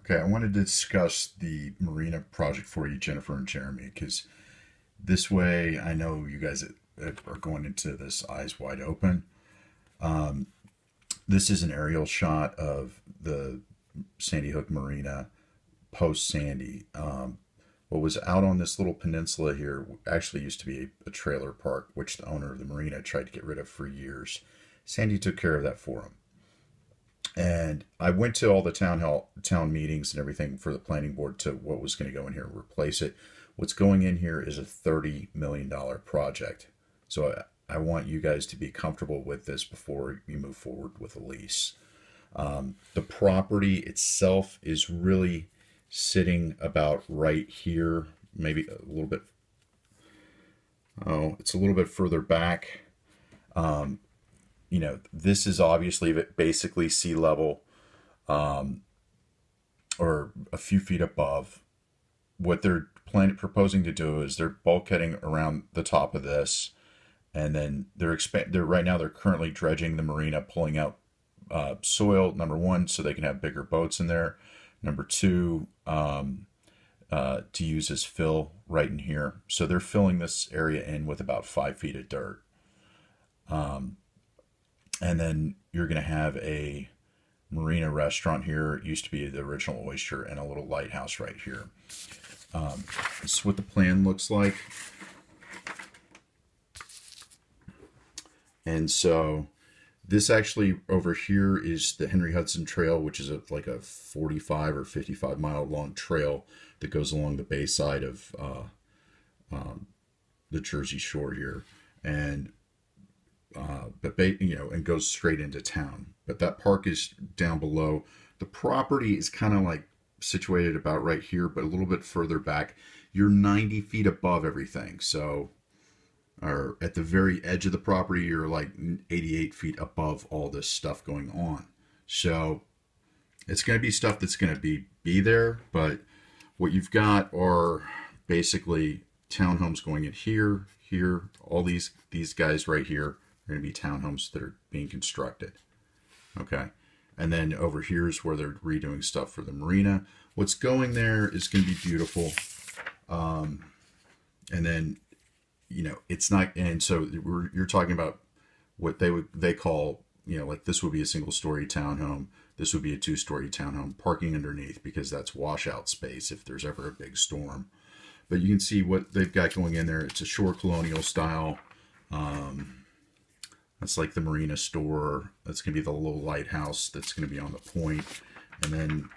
Okay, I wanted to discuss the marina project for you, Jennifer and Jeremy, because this way I know you guys are going into this eyes wide open. Um, this is an aerial shot of the Sandy Hook Marina post Sandy. What was out on this little peninsula here actually used to be a trailer park, which the owner of the marina tried to get rid of for years. Sandy took care of that for him. And I went to all the town meetings and everything for the planning board to what was going to go in here and replace it. What's going in here is a $30 million project. So I want you guys to be comfortable with this before you move forward with a lease. The property itself is really sitting about right here, maybe a little bit. Oh, it's a little bit further back. This is obviously basically sea level, or a few feet above. What they're proposing to do is they're bulkheading around the top of this, and then they're right now they're currently dredging the marina, pulling out soil. Number one, so they can have bigger boats in there. Number two, to use as fill right in here. So they're filling this area in with about 5 feet of dirt. And then you're going to have a marina restaurant here. It used to be the original Oyster, and a little lighthouse right here. This is what the plan looks like. And so this actually over here is the Henry Hudson Trail, which is like a 45 or 55 mile long trail that goes along the bay side of the Jersey Shore here. And and goes straight into town. But that park is down below. The property is kind of like situated about right here, but a little bit further back. You're 90 feet above everything. So, or at the very edge of the property, you're like 88 feet above all this stuff going on. So it's going to be stuff that's going to be there, but what you've got are basically townhomes going in here, all these guys right here. Going to be townhomes that are being constructed. Okay. And then over here is where they're redoing stuff for the marina. What's going there is going to be beautiful. And then, it's not, and so you're talking about what they call, like this would be a single story townhome. This would be a 2-story townhome, parking underneath because that's washout space if there's ever a big storm. But you can see what they've got going in there. It's a shore colonial style. That's like the marina store. That's going to be the little lighthouse that's going to be on the point. And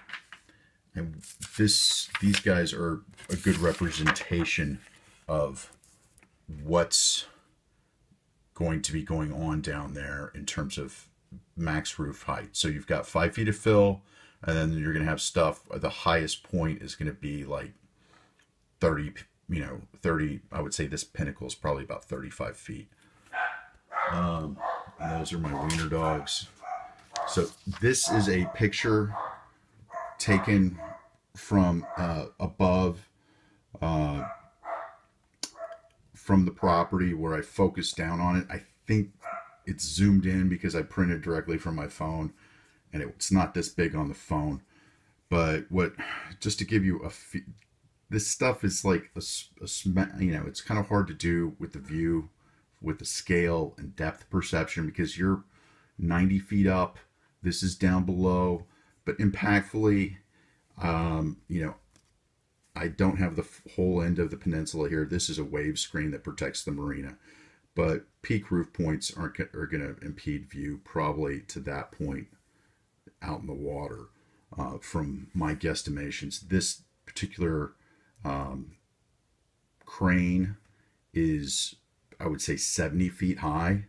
these guys are a good representation of what's going to be going on down there in terms of max roof height. So you've got 5 feet of fill, and then you're going to have stuff. The highest point is going to be like 30, I would say this pinnacle is probably about 35 feet. And those are my wiener dogs. So this is a picture taken from above from the property where I focused down on it. I think it's zoomed in because I printed directly from my phone, and it's not this big on the phone. But just to give you this stuff is like it's kind of hard to do with the view, with the scale and depth perception, because you're 90 feet up, this is down below, but impactfully, I don't have the whole end of the peninsula here. This is a wave screen that protects the marina, but peak roof points are going to impede view probably to that point out in the water. From my guesstimations, this particular crane is, I would say, 70 feet high.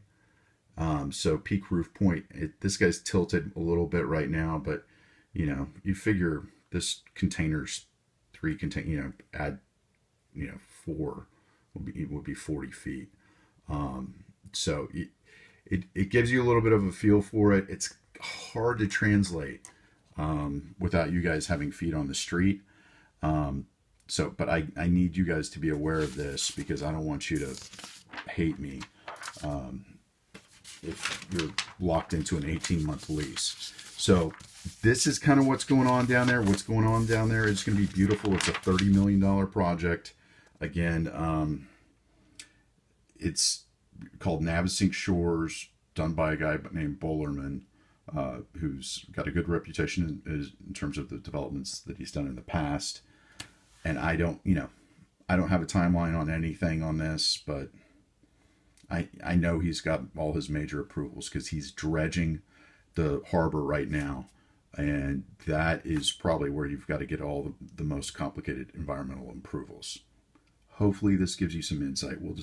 So peak roof point, this guy's tilted a little bit right now, but you figure this container's 3 container, add 4 would be 40 feet. So it gives you a little bit of a feel for it. It's hard to translate without you guys having feet on the street. But I need you guys to be aware of this, because I don't want you to hate me if you're locked into an 18-month lease. So this is kind of what's going on down there. What's going on down there is going to be beautiful. It's a $30 million project. Again, it's called Navesink Shores, done by a guy named Bollerman, who's got a good reputation in terms of the developments that he's done in the past. And I don't have a timeline on anything on this, but I know he's got all his major approvals because he's dredging the harbor right now. And that is probably where you've got to get all the most complicated environmental approvals. Hopefully this gives you some insight. We'll discuss